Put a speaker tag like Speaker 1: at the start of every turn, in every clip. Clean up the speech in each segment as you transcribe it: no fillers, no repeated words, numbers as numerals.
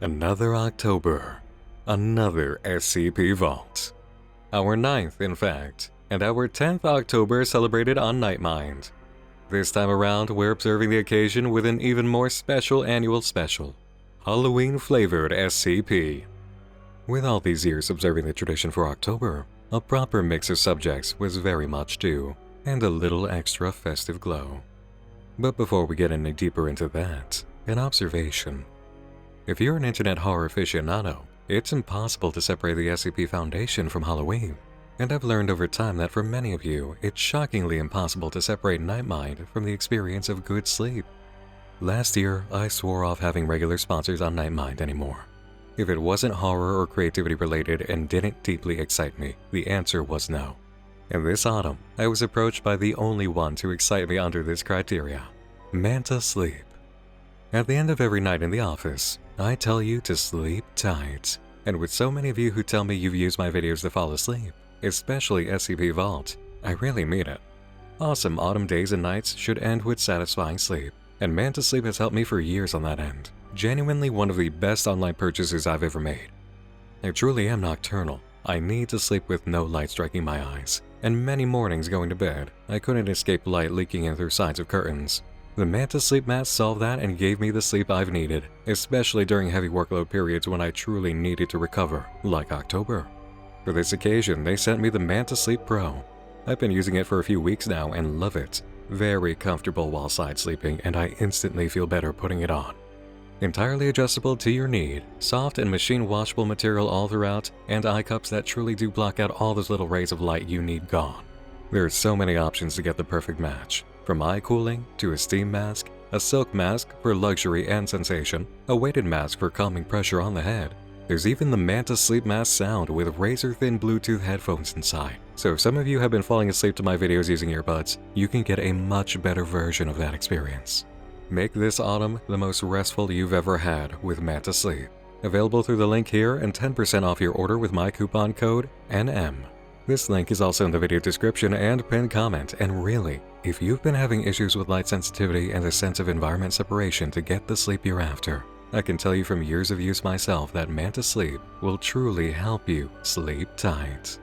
Speaker 1: Another October, another SCP Vault. Our 9th, in fact, and our 10th October celebrated on Nightmind. This time around, we're observing the occasion with an even more special annual special, Halloween-flavored SCP. With all these years observing the tradition for October, a proper mix of subjects was very much due, and a little extra festive glow. But before we get any deeper into that, an observation. If you're an internet horror aficionado, it's impossible to separate the SCP Foundation from Halloween, and I've learned over time that for many of you, it's shockingly impossible to separate Nightmind from the experience of good sleep. Last year, I swore off having regular sponsors on Nightmind anymore. If it wasn't horror or creativity related and didn't deeply excite me, the answer was no. And this autumn, I was approached by the only one to excite me under this criteria: Manta Sleep. At the end of every night in the office, I tell you to sleep tight. And with so many of you who tell me you've used my videos to fall asleep, especially SCP Vault, I really mean it. Awesome autumn days and nights should end with satisfying sleep, and Manta Sleep has helped me for years on that end. Genuinely one of the best online purchases I've ever made. I truly am nocturnal. I need to sleep with no light striking my eyes, and many mornings going to bed, I couldn't escape light leaking in through sides of curtains. The Manta Sleep Mat solved that and gave me the sleep I've needed, especially during heavy workload periods when I truly needed to recover, like October. For this occasion, they sent me the Manta Sleep Pro. I've been using it for a few weeks now and love it. Very comfortable while side sleeping, and I instantly feel better putting it on. Entirely adjustable to your need, soft and machine washable material all throughout, and eye cups that truly do block out all those little rays of light you need gone. There are so many options to get the perfect match, from eye cooling to a steam mask, a silk mask for luxury and sensation, a weighted mask for calming pressure on the head. There's even the Manta Sleep Mask sound with razor-thin Bluetooth headphones inside. So if some of you have been falling asleep to my videos using earbuds, you can get a much better version of that experience. Make this autumn the most restful you've ever had with Manta Sleep. Available through the link here and 10% off your order with my coupon code NM. This link is also in the video description and pinned comment, and really, if you've been having issues with light sensitivity and a sense of environment separation to get the sleep you're after, I can tell you from years of use myself that Manta Sleep will truly help you sleep tight.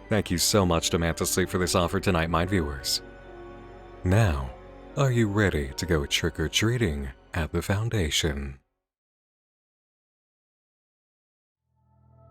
Speaker 1: Thank you so much to Manta Sleep for this offer tonight, my viewers. Now, are you ready to go trick-or-treating at the Foundation?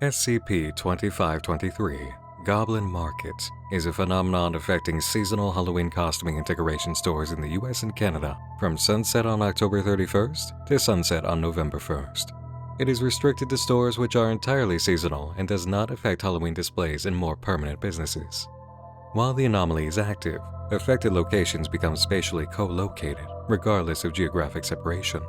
Speaker 1: SCP-2523, Goblin Market, is a phenomenon affecting seasonal Halloween costuming and decoration stores in the US and Canada from sunset on October 31st to sunset on November 1st. It is restricted to stores which are entirely seasonal and does not affect Halloween displays in more permanent businesses. While the anomaly is active, affected locations become spatially co-located, regardless of geographic separation.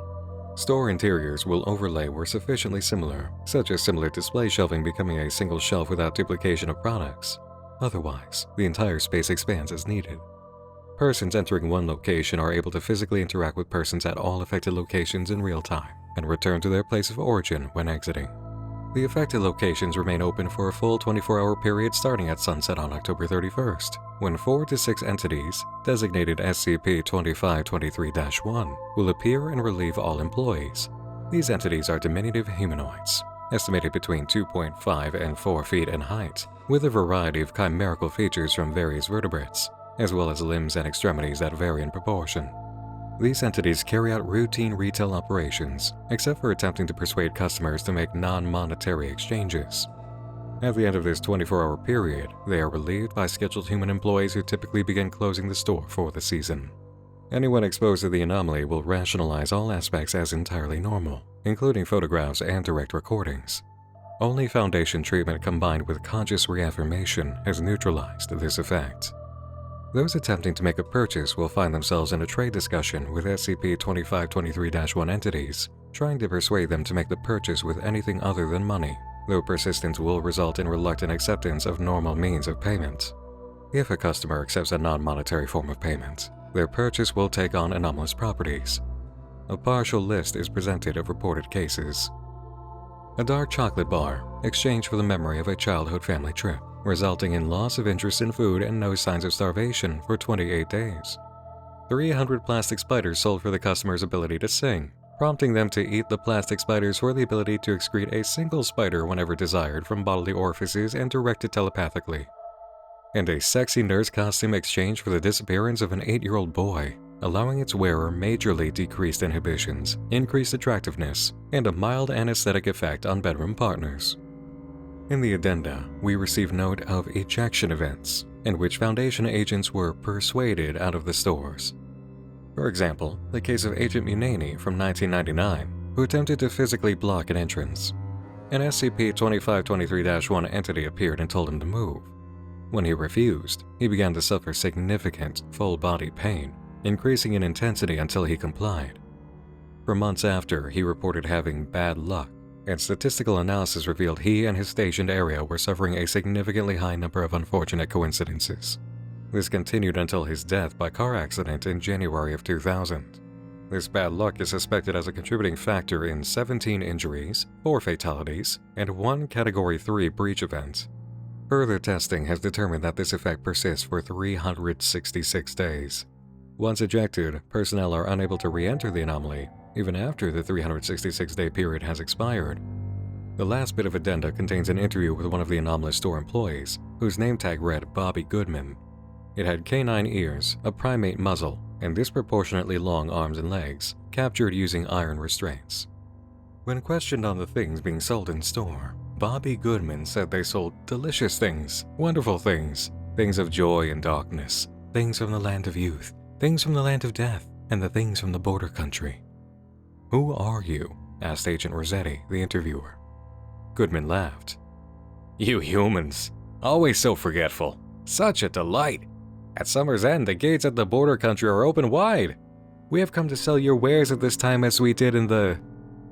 Speaker 1: Store interiors will overlay where sufficiently similar, such as similar display shelving becoming a single shelf without duplication of products. Otherwise, the entire space expands as needed. Persons entering one location are able to physically interact with persons at all affected locations in real time, and return to their place of origin when exiting. The affected locations remain open for a full 24-hour period starting at sunset on October 31st, when 4 to 6 entities, designated SCP-2523-1, will appear and relieve all employees. These entities are diminutive humanoids, estimated between 2.5 and 4 feet in height, with a variety of chimerical features from various vertebrates, as well as limbs and extremities that vary in proportion. These entities carry out routine retail operations, except for attempting to persuade customers to make non-monetary exchanges. At the end of this 24-hour period, they are relieved by scheduled human employees who typically begin closing the store for the season. Anyone exposed to the anomaly will rationalize all aspects as entirely normal, including photographs and direct recordings. Only Foundation treatment combined with conscious reaffirmation has neutralized this effect. Those attempting to make a purchase will find themselves in a trade discussion with SCP-2523-1 entities, trying to persuade them to make the purchase with anything other than money, though persistence will result in reluctant acceptance of normal means of payment. If a customer accepts a non-monetary form of payment, their purchase will take on anomalous properties. A partial list is presented of reported cases. A dark chocolate bar, exchanged for the memory of a childhood family trip, resulting in loss of interest in food and no signs of starvation for 28 days. 300 plastic spiders sold for the customer's ability to sing, prompting them to eat the plastic spiders for the ability to excrete a single spider whenever desired from bodily orifices and direct it telepathically. And a sexy nurse costume exchange for the disappearance of an 8-year-old boy, allowing its wearer majorly decreased inhibitions, increased attractiveness, and a mild anesthetic effect on bedroom partners. In the addenda, we receive note of ejection events, in which Foundation agents were persuaded out of the stores. For example, the case of Agent Munani from 1999, who attempted to physically block an entrance. An SCP-2523-1 entity appeared and told him to move. When he refused, he began to suffer significant full-body pain, increasing in intensity until he complied. For months after, he reported having bad luck, and statistical analysis revealed he and his stationed area were suffering a significantly high number of unfortunate coincidences. This continued until his death by car accident in January of 2000. This bad luck is suspected as a contributing factor in 17 injuries, 4 fatalities, and 1 Category 3 breach event. Further testing has determined that this effect persists for 366 days. Once ejected, personnel are unable to re-enter the anomaly, even after the 366-day period has expired. The last bit of addenda contains an interview with one of the anomalous store employees, whose name tag read Bobby Goodman. It had canine ears, a primate muzzle, and disproportionately long arms and legs, captured using iron restraints. When questioned on the things being sold in store, Bobby Goodman said they sold delicious things, wonderful things, things of joy and darkness, things from the land of youth, things from the land of death, and the things from the border country. "Who are you?" asked Agent Rossetti, the interviewer. Goodman laughed. "You humans, always so forgetful. Such a delight. At summer's end, the gates at the border country are open wide. We have come to sell your wares at this time as we did in the...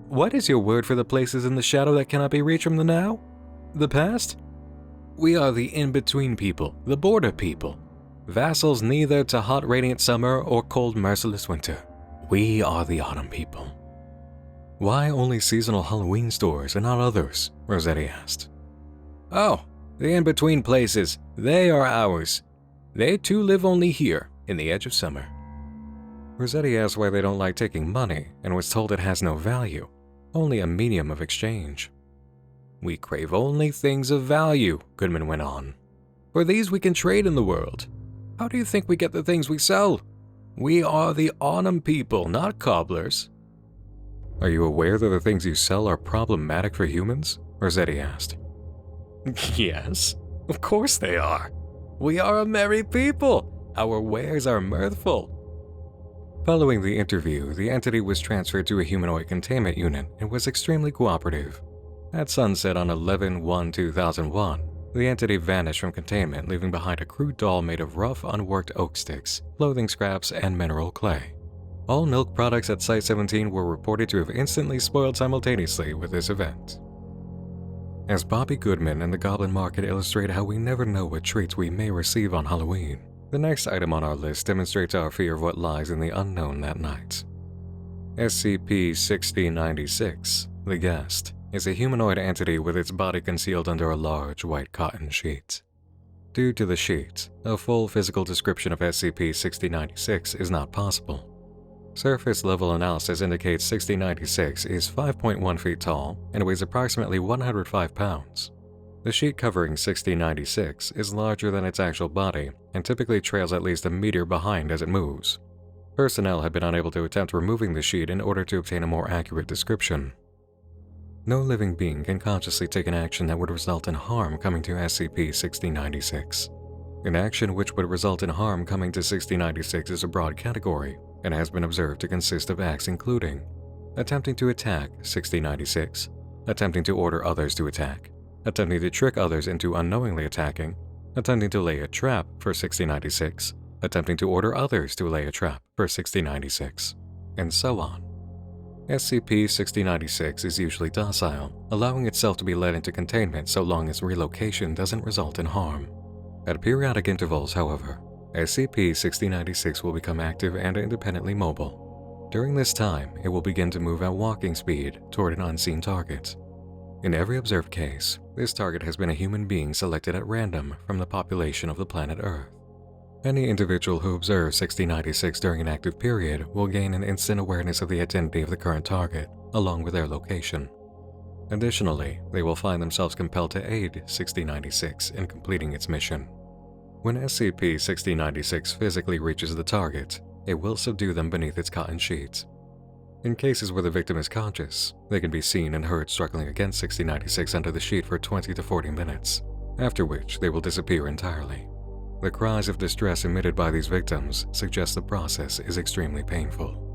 Speaker 1: What is your word for the places in the shadow that cannot be reached from the now? The past? We are the in-between people, the border people. Vassals neither to hot radiant summer or cold merciless winter. We are the autumn people." "Why only seasonal Halloween stores and not others?" Rossetti asked. "Oh, the in-between places, they are ours. They too live only here, in the edge of summer." Rossetti asked why they don't like taking money and was told it has no value, only a medium of exchange. "We crave only things of value," Goodman went on. "For these we can trade in the world. How do you think we get the things we sell? We are the autumn people, not cobblers." "Are you aware that the things you sell are problematic for humans?" Rossetti asked. "Yes, of course they are. We are a merry people. Our wares are mirthful." Following the interview, the entity was transferred to a humanoid containment unit and was extremely cooperative. At sunset on 11/1/2001, the entity vanished from containment, leaving behind a crude doll made of rough, unworked oak sticks, clothing scraps, and mineral clay. All milk products at Site-17 were reported to have instantly spoiled simultaneously with this event. As Bobby Goodman and the Goblin Market illustrate how we never know what treats we may receive on Halloween, the next item on our list demonstrates our fear of what lies in the unknown that night. SCP-6096, the Guest, is a humanoid entity with its body concealed under a large white cotton sheet. Due to the sheet, a full physical description of SCP-6096 is not possible. Surface-level analysis indicates 6096 is 5.1 feet tall and weighs approximately 105 pounds. The sheet covering 6096 is larger than its actual body and typically trails at least a meter behind as it moves. Personnel have been unable to attempt removing the sheet in order to obtain a more accurate description. No living being can consciously take an action that would result in harm coming to SCP-6096. An action which would result in harm coming to 6096 is a broad category and has been observed to consist of acts including attempting to attack 6096, attempting to order others to attack, attempting to trick others into unknowingly attacking, attempting to lay a trap for 6096, attempting to order others to lay a trap for 6096, and so on. SCP-6096 is usually docile, allowing itself to be led into containment so long as relocation doesn't result in harm. At periodic intervals, however, SCP-6096 will become active and independently mobile. During this time, it will begin to move at walking speed toward an unseen target. In every observed case, this target has been a human being selected at random from the population of the planet Earth. Any individual who observes 6096 during an active period will gain an instant awareness of the identity of the current target, along with their location. Additionally, they will find themselves compelled to aid 6096 in completing its mission. When SCP-6096 physically reaches the target, it will subdue them beneath its cotton sheets. In cases where the victim is conscious, they can be seen and heard struggling against 6096 under the sheet for 20 to 40 minutes, after which they will disappear entirely. The cries of distress emitted by these victims suggest the process is extremely painful.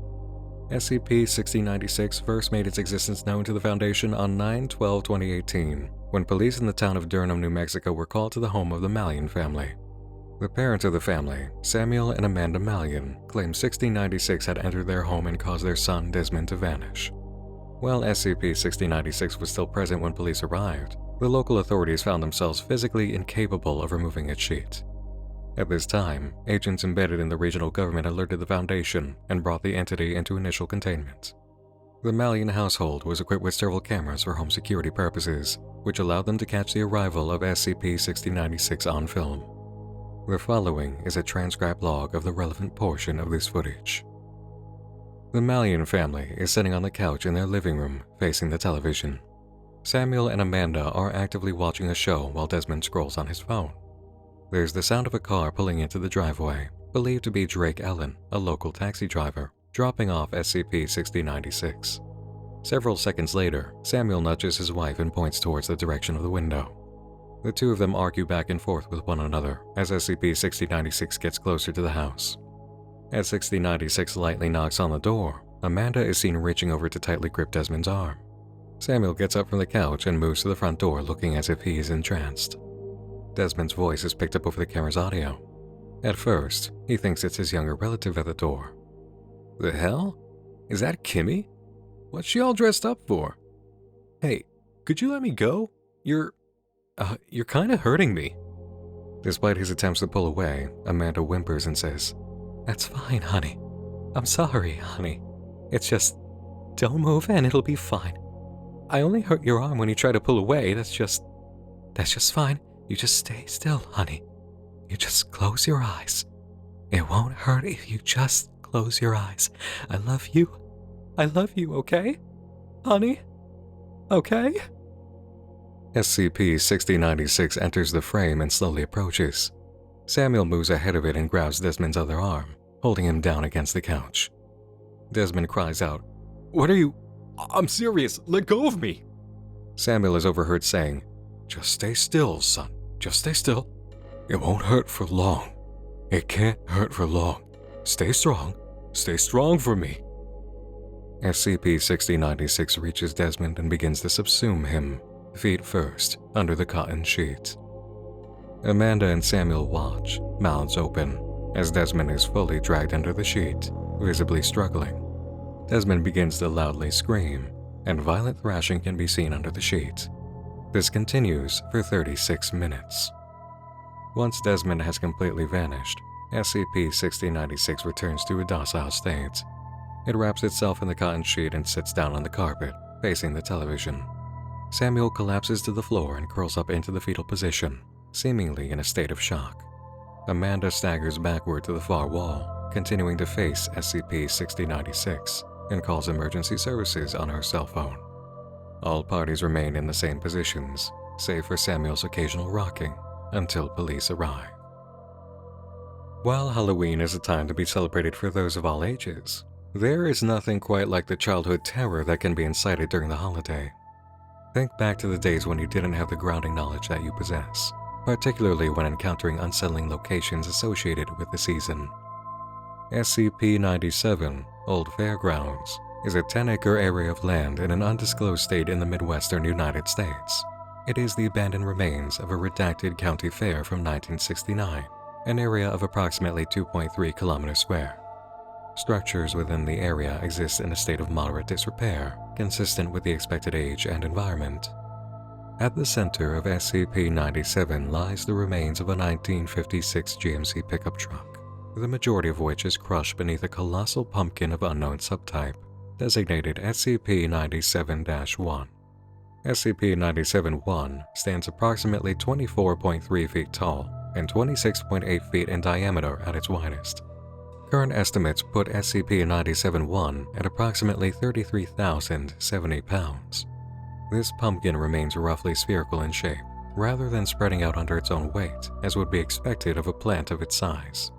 Speaker 1: SCP-6096 first made its existence known to the Foundation on 9/12/2018, when police in the town of Durham, New Mexico were called to the home of the Malyon family. The parents of the family, Samuel and Amanda Malyon, claimed 6096 had entered their home and caused their son Desmond to vanish. While SCP-6096 was still present when police arrived, the local authorities found themselves physically incapable of removing its sheet. At this time, agents embedded in the regional government alerted the Foundation and brought the entity into initial containment. The Malyon household was equipped with several cameras for home security purposes, which allowed them to catch the arrival of SCP-6096 on film. The following is a transcribed log of the relevant portion of this footage. The Malyon family is sitting on the couch in their living room, facing the television. Samuel and Amanda are actively watching a show while Desmond scrolls on his phone. There's the sound of a car pulling into the driveway, believed to be Drake Allen, a local taxi driver, dropping off SCP-6096. Several seconds later, Samuel nudges his wife and points towards the direction of the window. The two of them argue back and forth with one another as SCP-6096 gets closer to the house. As 6096 lightly knocks on the door, Amanda is seen reaching over to tightly grip Desmond's arm. Samuel gets up from the couch and moves to the front door looking as if he is entranced. Desmond's voice is picked up over the camera's audio. At first, he thinks it's his younger relative at the door. "The hell? Is that Kimmy? What's she all dressed up for? Hey, could you let me go? You're kinda hurting me." Despite his attempts to pull away, Amanda whimpers and says, "That's fine, honey. I'm sorry, honey. It's just, don't move and it'll be fine. I only hurt your arm when you try to pull away. That's just fine. You just stay still, honey. You just close your eyes. It won't hurt if you just close your eyes. I love you. I love you, okay? Honey? Okay?" SCP-6096 enters the frame and slowly approaches. Samuel moves ahead of it and grabs Desmond's other arm, holding him down against the couch. Desmond cries out, "What are you? I'm serious, let go of me!" Samuel is overheard saying, "Just stay still, son. Just stay still. It won't hurt for long. It can't hurt for long. Stay strong. Stay strong for me." SCP-6096 reaches Desmond and begins to subsume him, feet first, under the cotton sheet. Amanda and Samuel watch, mouths open, as Desmond is fully dragged under the sheet, visibly struggling. Desmond begins to loudly scream, and violent thrashing can be seen under the sheet. This continues for 36 minutes. Once Desmond has completely vanished, SCP-6096 returns to a docile state. It wraps itself in the cotton sheet and sits down on the carpet, facing the television. Samuel collapses to the floor and curls up into the fetal position, seemingly in a state of shock. Amanda staggers backward to the far wall, continuing to face SCP-6096, and calls emergency services on her cell phone. All parties remain in the same positions, save for Samuel's occasional rocking, until police arrive. While Halloween is a time to be celebrated for those of all ages, there is nothing quite like the childhood terror that can be incited during the holiday. Think back to the days when you didn't have the grounding knowledge that you possess, particularly when encountering unsettling locations associated with the season. SCP-97, Old Fairgrounds, is a 10-acre area of land in an undisclosed state in the Midwestern United States. It is the abandoned remains of a redacted county fair from 1969, an area of approximately 2.3 kilometers square. Structures within the area exist in a state of moderate disrepair, consistent with the expected age and environment. At the center of SCP-97 lies the remains of a 1956 GMC pickup truck, the majority of which is crushed beneath a colossal pumpkin of unknown subtype, designated SCP-97-1. SCP-97-1 stands approximately 24.3 feet tall and 26.8 feet in diameter at its widest. Current estimates put SCP-97-1 at approximately 33,070 pounds. This pumpkin remains roughly spherical in shape, rather than spreading out under its own weight, as would be expected of a plant of its size.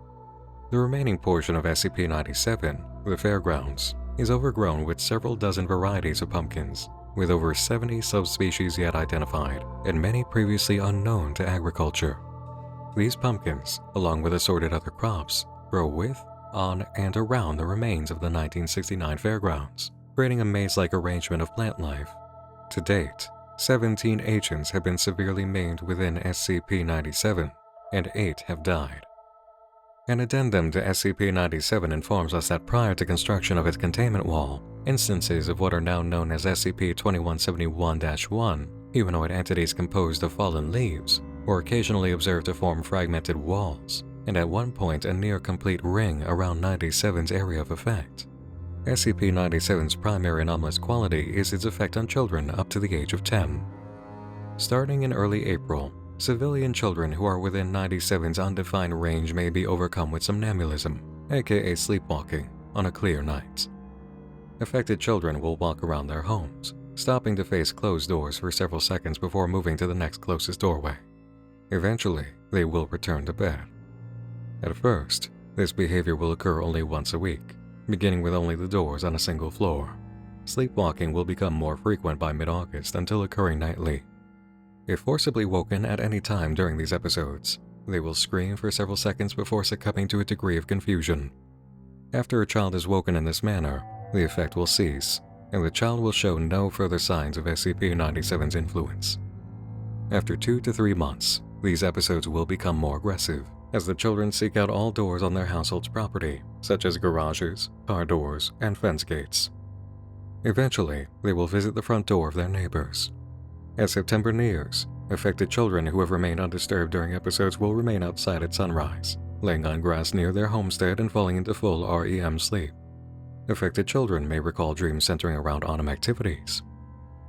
Speaker 1: The remaining portion of SCP-97, the fairgrounds, is overgrown with several dozen varieties of pumpkins, with over 70 subspecies yet identified and many previously unknown to agriculture. These pumpkins, along with assorted other crops, grow with, on, and around the remains of the 1969 fairgrounds, creating a maze-like arrangement of plant life. To date, 17 agents have been severely maimed within SCP-97, and 8 have died. An addendum to SCP-97 informs us that prior to construction of its containment wall, instances of what are now known as SCP-2171-1, humanoid entities composed of fallen leaves, were occasionally observed to form fragmented walls, and at one point a near-complete ring around 97's area of effect. SCP-97's primary anomalous quality is its effect on children up to the age of 10. Starting in early April, civilian children who are within 97's undefined range may be overcome with somnambulism, aka sleepwalking, on a clear night. Affected children will walk around their homes, stopping to face closed doors for several seconds before moving to the next closest doorway. Eventually, they will return to bed. At first, this behavior will occur only once a week, beginning with only the doors on a single floor. Sleepwalking will become more frequent by mid-August until occurring nightly. If forcibly woken at any time during these episodes, they will scream for several seconds before succumbing to a degree of confusion. After a child is woken in this manner, the effect will cease, and the child will show no further signs of SCP-97's influence. After 2 to 3 months, these episodes will become more aggressive, as the children seek out all doors on their household's property, such as garages, car doors, and fence gates. Eventually, they will visit the front door of their neighbors. As September nears, affected children who have remained undisturbed during episodes will remain outside at sunrise, laying on grass near their homestead and falling into full REM sleep. Affected children may recall dreams centering around autumn activities.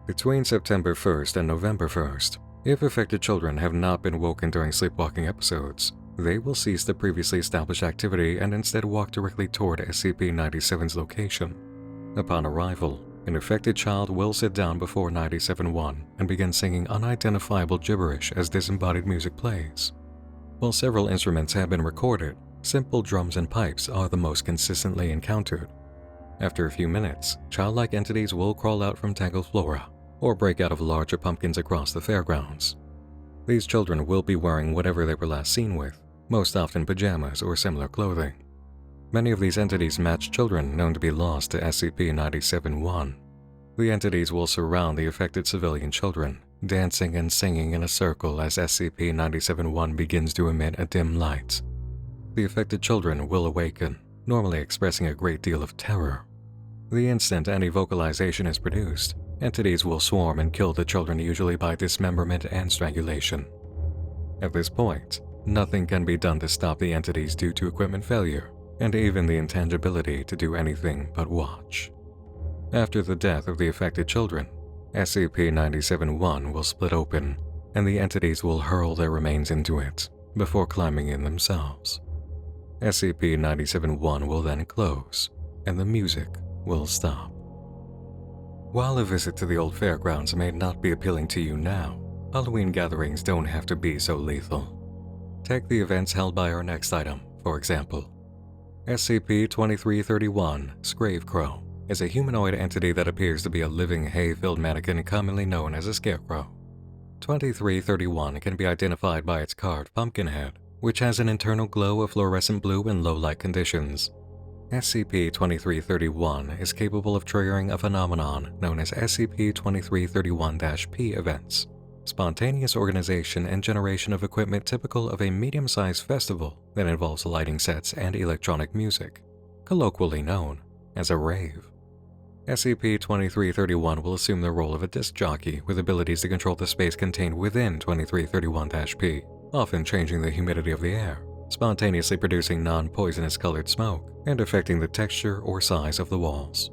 Speaker 1: Between September 1st and November 1st, if affected children have not been woken during sleepwalking episodes, they will cease the previously established activity and instead walk directly toward SCP-97's location. Upon arrival, an affected child will sit down before 97-1 and begin singing unidentifiable gibberish as disembodied music plays. While several instruments have been recorded, simple drums and pipes are the most consistently encountered. After a few minutes, childlike entities will crawl out from tangled flora or break out of larger pumpkins across the fairgrounds. These children will be wearing whatever they were last seen with, most often pajamas or similar clothing. Many of these entities match children known to be lost to SCP-97-1. The entities will surround the affected civilian children, dancing and singing in a circle as SCP-97-1 begins to emit a dim light. The affected children will awaken, normally expressing a great deal of terror. The instant any vocalization is produced, entities will swarm and kill the children, usually by dismemberment and strangulation. At this point, nothing can be done to stop the entities due to equipment failure, and even the intangibility to do anything but watch. After the death of the affected children, SCP-97-1 will split open, and the entities will hurl their remains into it, before climbing in themselves. SCP-97-1 will then close, and the music will stop. While a visit to the old fairgrounds may not be appealing to you now, Halloween gatherings don't have to be so lethal. Take the events held by our next item, for example. SCP-2331, Scravecrow, is a humanoid entity that appears to be a living hay-filled mannequin commonly known as a scarecrow. 2331 can be identified by its carved pumpkin head, which has an internal glow of fluorescent blue in low-light conditions. SCP-2331 is capable of triggering a phenomenon known as SCP-2331-P events, spontaneous organization and generation of equipment typical of a medium-sized festival that involves lighting sets and electronic music, colloquially known as a rave. SCP-2331 will assume the role of a disc jockey with abilities to control the space contained within 2331-P, often changing the humidity of the air, spontaneously producing non-poisonous colored smoke, and affecting the texture or size of the walls.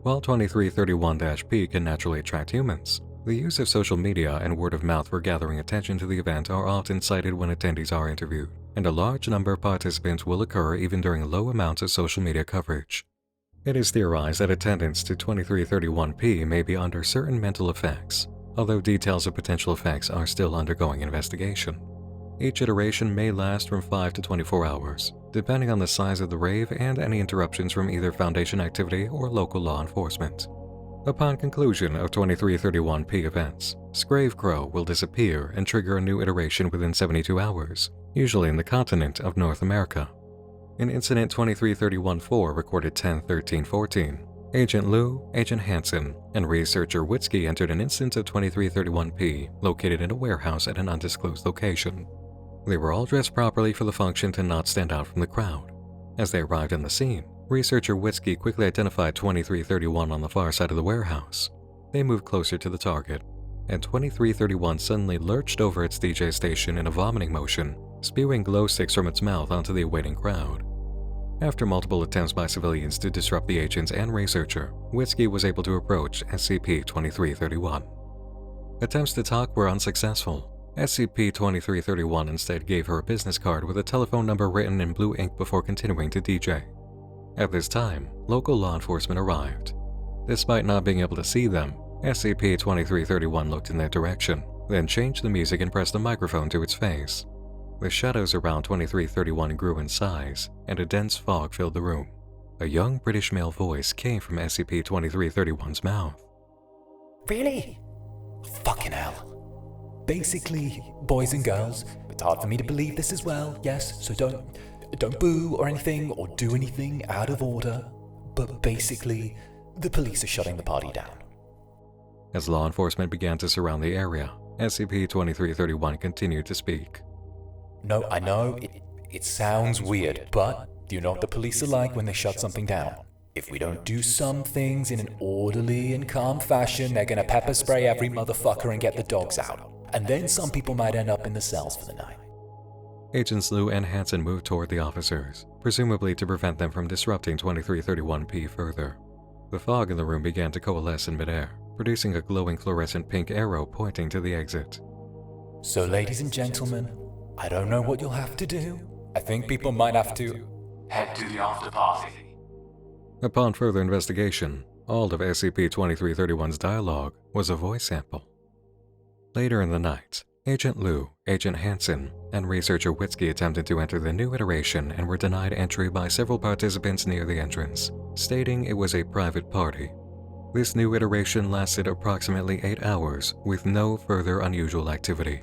Speaker 1: While 2331-P can naturally attract humans, The use of social media and word of mouth for gathering attention to the event are often cited when attendees are interviewed, and a large number of participants will occur even during low amounts of social media coverage. It is theorized that attendance to 2331P may be under certain mental effects, although details of potential effects are still undergoing investigation. Each iteration may last from 5 to 24 hours, depending on the size of the rave and any interruptions from either Foundation activity or local law enforcement. Upon conclusion of 2331P events, Scravecrow will disappear and trigger a new iteration within 72 hours, usually in the continent of North America. In Incident 2331-4 recorded 10/13/14, Agent Liu, Agent Hansen, and Researcher Witzke entered an instance of 2331P located in a warehouse at an undisclosed location. They were all dressed properly for the function to not stand out from the crowd. As they arrived on the scene, Researcher Witzke quickly identified 2331 on the far side of the warehouse. They moved closer to the target, and 2331 suddenly lurched over its DJ station in a vomiting motion, spewing glow sticks from its mouth onto the awaiting crowd. After multiple attempts by civilians to disrupt the agents and researcher, Witzke was able to approach SCP-2331. Attempts to talk were unsuccessful. SCP-2331 instead gave her a business card with a telephone number written in blue ink before continuing to DJ. At this time, local law enforcement arrived. Despite not being able to see them, SCP-2331 looked in their direction, then changed the music and pressed the microphone to its face. The shadows around 2331 grew in size, and a dense fog filled the room. A young British male voice came from SCP-2331's mouth.
Speaker 2: Really? Fucking hell. Basically, boys and girls, it's hard for me to believe this as well, yes, so don't boo or anything or do anything out of order, but basically, the police are shutting the party down.
Speaker 1: As law enforcement began to surround the area, SCP-2331 continued to speak.
Speaker 2: No, I know, it sounds weird, but you know what the police are like when they shut something down. If we don't do some things in an orderly and calm fashion, they're gonna pepper spray every motherfucker and get the dogs out. And then some people might end up in the cells for the night.
Speaker 1: Agents Liu and Hansen moved toward the officers, presumably to prevent them from disrupting 2331P further. The fog in the room began to coalesce in midair, producing a glowing fluorescent pink arrow pointing to the exit.
Speaker 2: So ladies and gentlemen, I don't know what you'll have to do. I think people might have to head to the after party.
Speaker 1: Upon further investigation, all of SCP-2331's dialogue was a voice sample. Later in the night, Agent Liu, Agent Hansen, and Researcher Witzke attempted to enter the new iteration and were denied entry by several participants near the entrance, stating it was a private party. This new iteration lasted approximately 8 hours with no further unusual activity.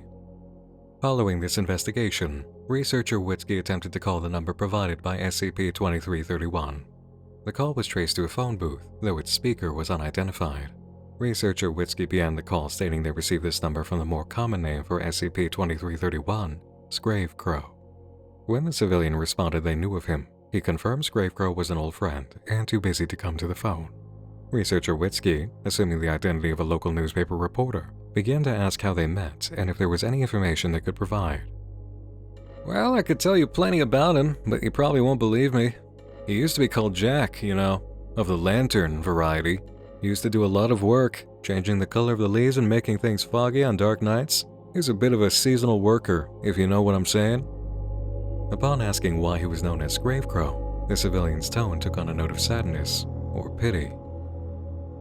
Speaker 1: Following this investigation, Researcher Witzke attempted to call the number provided by SCP-2331. The call was traced to a phone booth, though its speaker was unidentified. Researcher Witzke began the call stating they received this number from the more common name for SCP-2331, Scravecrow. When the civilian responded they knew of him, he confirmed Scravecrow was an old friend and too busy to come to the phone. Researcher Witzke, assuming the identity of a local newspaper reporter, began to ask how they met and if there was any information they could provide. Well, I could tell you plenty about him, but you probably won't believe me. He used to be called Jack, of the lantern variety. He used to do a lot of work, changing the color of the leaves and making things foggy on dark nights. He's a bit of a seasonal worker, if you know what I'm saying. Upon asking why he was known as Scravecrow, the civilian's tone took on a note of sadness or pity.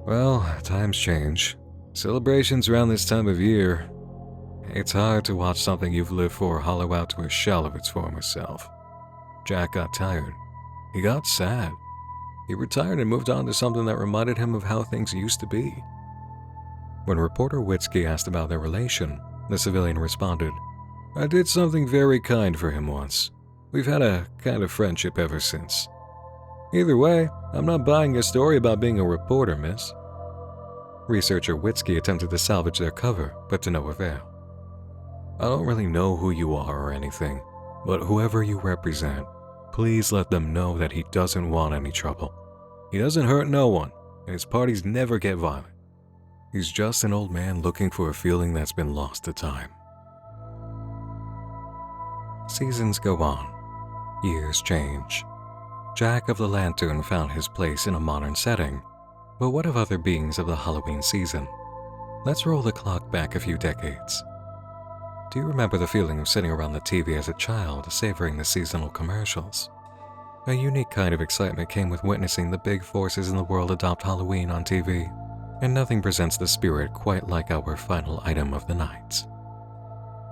Speaker 1: Well, times change. Celebrations around this time of year. It's hard to watch something you've lived for hollow out to a shell of its former self. Jack got tired. He got sad. He retired and moved on to something that reminded him of how things used to be. When reporter Witzke asked about their relation, the civilian responded, I did something very kind for him once. We've had a kind of friendship ever since. Either way, I'm not buying your story about being a reporter, miss. Researcher Witzke attempted to salvage their cover, but to no avail. I don't really know who you are or anything, but whoever you represent, please let them know that he doesn't want any trouble. He doesn't hurt no one, and his parties never get violent. He's just an old man looking for a feeling that's been lost to time. Seasons go on. Years change. Jack of the Lantern found his place in a modern setting, but what of other beings of the Halloween season? Let's roll the clock back a few decades. Do you remember the feeling of sitting around the TV as a child, savoring the seasonal commercials? A unique kind of excitement came with witnessing the big forces in the world adopt Halloween on TV, and nothing presents the spirit quite like our final item of the night.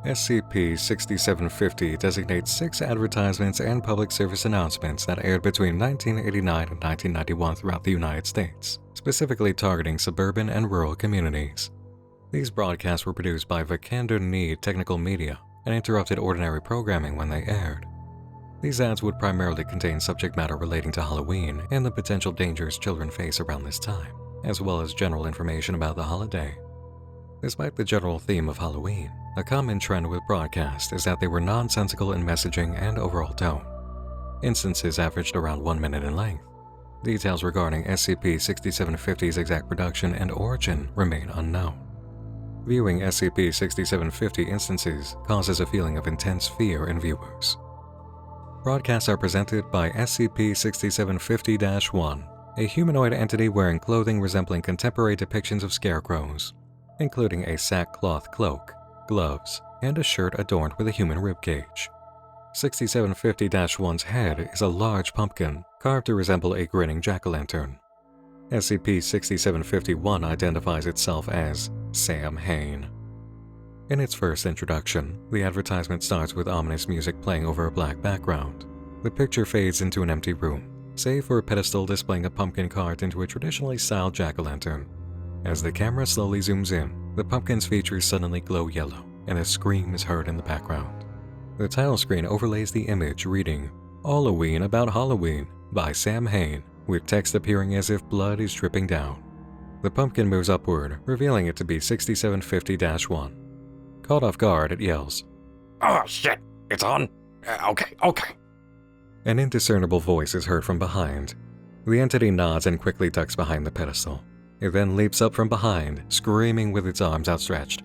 Speaker 1: SCP-6750 designates 6 advertisements and public service announcements that aired between 1989 and 1991 throughout the United States, specifically targeting suburban and rural communities. These broadcasts were produced by Vikander Need Technical Media and interrupted ordinary programming when they aired. These ads would primarily contain subject matter relating to Halloween and the potential dangers children face around this time, as well as general information about the holiday. Despite the general theme of Halloween, a common trend with broadcasts is that they were nonsensical in messaging and overall tone. Instances averaged around 1 minute in length. Details regarding SCP-6750's exact production and origin remain unknown. Viewing SCP-6750 instances causes a feeling of intense fear in viewers. Broadcasts are presented by SCP-6750-1, a humanoid entity wearing clothing resembling contemporary depictions of scarecrows, including a sackcloth cloak, gloves, and a shirt adorned with a human ribcage. 6750-1's head is a large pumpkin carved to resemble a grinning jack-o'-lantern. SCP-6751 identifies itself as Sam Hain. In its first introduction, the advertisement starts with ominous music playing over a black background. The picture fades into an empty room, save for a pedestal displaying a pumpkin carved into a traditionally styled jack-o'-lantern. As the camera slowly zooms in, the pumpkin's features suddenly glow yellow, and a scream is heard in the background. The title screen overlays the image reading, "Halloween About Halloween" by Sam Hain, with text appearing as if blood is dripping down. The pumpkin moves upward, revealing it to be 6750-1. Caught off guard, it yells,
Speaker 3: "Oh shit, it's on? Okay.
Speaker 1: An indiscernible voice is heard from behind. The entity nods and quickly ducks behind the pedestal. It then leaps up from behind, screaming with its arms outstretched.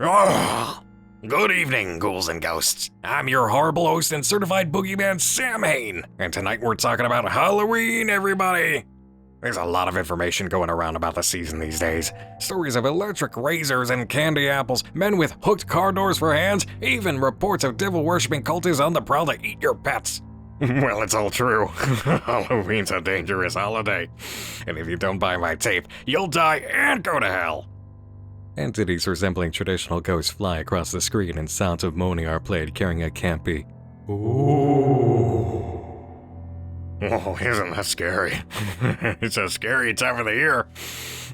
Speaker 3: Oh, good evening, ghouls and ghosts. I'm your horrible host and certified boogeyman, Sam Hain, and tonight we're talking about Halloween, everybody. There's a lot of information going around about the season these days. Stories of electric razors and candy apples, men with hooked car doors for hands, even reports of devil-worshipping cultists on the prowl to eat your pets. Well, it's all true. Halloween's a dangerous holiday. And if you don't buy my tape, you'll die and go to hell.
Speaker 1: Entities resembling traditional ghosts fly across the screen and sounds of moaning are played carrying a campy, "Ooh."
Speaker 3: Oh, isn't that scary? It's a scary time of the year.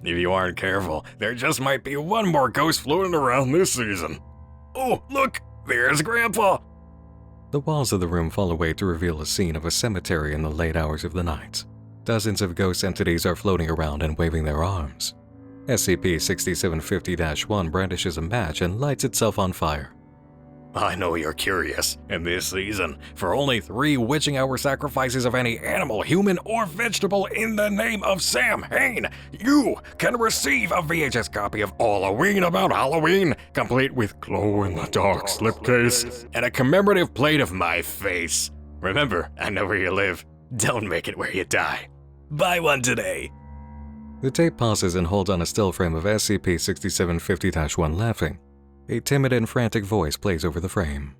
Speaker 3: If you aren't careful, there just might be one more ghost floating around this season. Oh, look, there's Grandpa.
Speaker 1: The walls of the room fall away to reveal a scene of a cemetery in the late hours of the night. Dozens of ghost entities are floating around and waving their arms. SCP-6750-1 brandishes a match and lights itself on fire.
Speaker 3: I know you're curious. In this season, for only 3 witching hour sacrifices of any animal, human, or vegetable in the name of Sam Hain, you can receive a VHS copy of Halloween About Halloween, complete with glow-in-the-dark slipcase and a commemorative plate of my face. Remember, I know where you live. Don't make it where you die. Buy one today.
Speaker 1: The tape pauses and holds on a still frame of SCP-6750-1 laughing. A timid and frantic voice plays over the frame.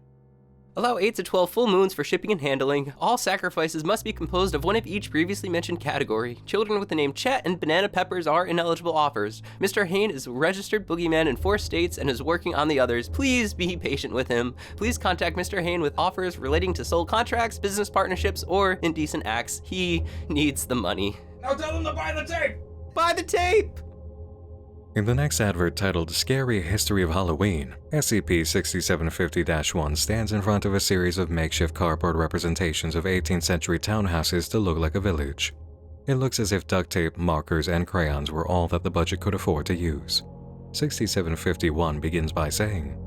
Speaker 4: Allow 8 to 12 full moons for shipping and handling. All sacrifices must be composed of one of each previously mentioned category. Children with the name Chet and Banana Peppers are ineligible offers. Mr. Hain is a registered boogeyman in 4 states and is working on the others. Please be patient with him. Please contact Mr. Hain with offers relating to sold contracts, business partnerships, or indecent acts. He needs the money.
Speaker 3: Now tell him to buy the tape!
Speaker 4: Buy the tape!
Speaker 1: In the next advert titled Scary History of Halloween, SCP-6750-1 stands in front of a series of makeshift cardboard representations of 18th century townhouses to look like a village. It looks as if duct tape, markers, and crayons were all that the budget could afford to use. 6751 begins by saying,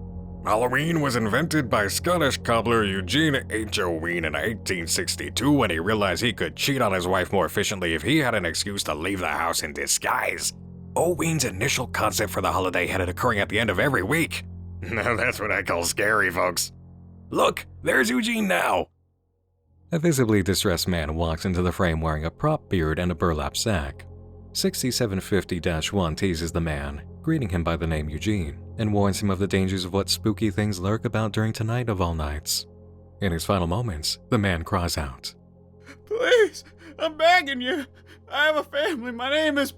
Speaker 3: Halloween was invented by Scottish cobbler Eugene H. Oween in 1862 when he realized he could cheat on his wife more efficiently if he had an excuse to leave the house in disguise. Oween's initial concept for the holiday had it occurring at the end of every week. Now that's what I call scary, folks. Look, there's Eugene now.
Speaker 1: A visibly distressed man walks into the frame wearing a prop beard and a burlap sack. 6750-1 teases the man. greeting him by the name Eugene, and warns him of the dangers of what spooky things lurk about during tonight of all nights. In his final moments, the man cries out,
Speaker 5: "Please, I'm begging you. I have a family. My name is..."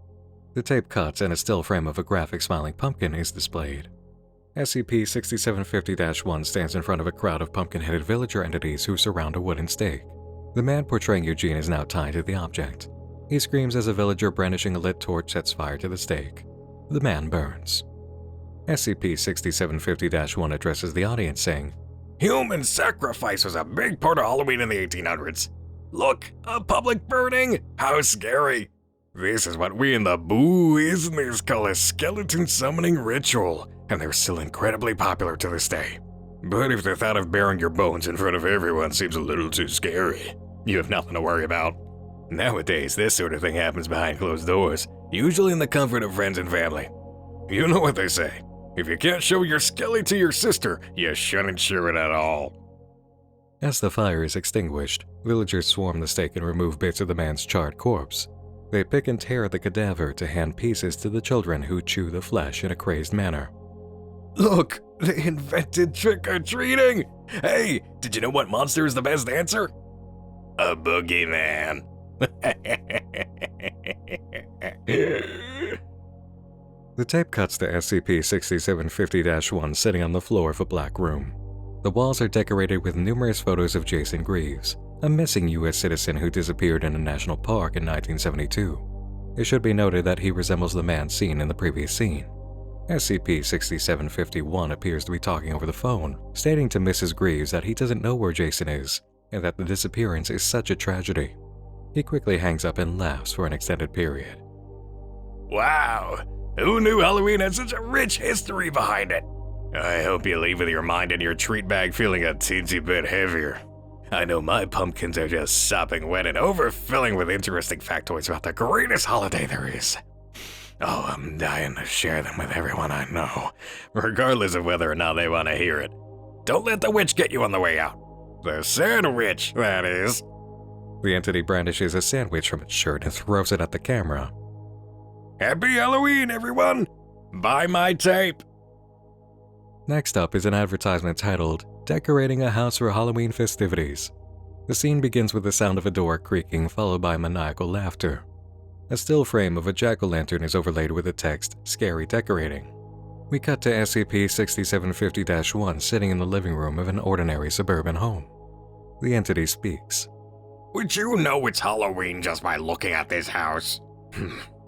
Speaker 1: The tape cuts and a still frame of a graphic smiling pumpkin is displayed. SCP-6750-1 stands in front of a crowd of pumpkin-headed villager entities who surround a wooden stake. The man portraying Eugene is now tied to the object. He screams as a villager brandishing a lit torch sets fire to the stake. The man burns. SCP-6750-1 addresses the audience saying,
Speaker 3: Human sacrifice was a big part of Halloween in the 1800s. Look, a public burning? How scary. This is what we in the business call a skeleton summoning ritual, and they're still incredibly popular to this day. But if the thought of burying your bones in front of everyone seems a little too scary, you have nothing to worry about. Nowadays, this sort of thing happens behind closed doors, usually in the comfort of friends and family. You know what they say, if you can't show your skelly to your sister, you shouldn't show it at all.
Speaker 1: As the fire is extinguished, villagers swarm the stake and remove bits of the man's charred corpse. They pick and tear at the cadaver to hand pieces to the children who chew the flesh in a crazed manner.
Speaker 3: Look, they invented trick-or-treating! Hey, did you know what monster is the best answer? A boogeyman.
Speaker 1: The tape cuts to SCP-6750-1 sitting on the floor of a black room. The walls are decorated with numerous photos of Jason Greaves, a missing U.S. citizen who disappeared in a national park in 1972. It should be noted that he resembles the man seen in the previous scene. SCP-6751 appears to be talking over the phone, stating to Mrs. Greaves that he doesn't know where Jason is, and that the disappearance is such a tragedy. He quickly hangs up and laughs for an extended period.
Speaker 3: Wow, who knew Halloween had such a rich history behind it? I hope you leave with your mind and your treat bag feeling a teensy bit heavier. I know my pumpkins are just sopping wet and overfilling with interesting factoids about the greatest holiday there is. Oh, I'm dying to share them with everyone I know, regardless of whether or not they want to hear it. Don't let the witch get you on the way out. The sandwich, that is.
Speaker 1: The entity brandishes a sandwich from its shirt and throws it at the camera.
Speaker 3: Happy Halloween, everyone! Buy my tape!
Speaker 1: Next up is an advertisement titled, "Decorating a House for Halloween Festivities." The scene begins with the sound of a door creaking followed by maniacal laughter. A still frame of a jack-o'-lantern is overlaid with the text, "Scary Decorating." We cut to SCP-6750-1 sitting in the living room of an ordinary suburban home. The entity speaks.
Speaker 3: Would you know it's Halloween just by looking at this house?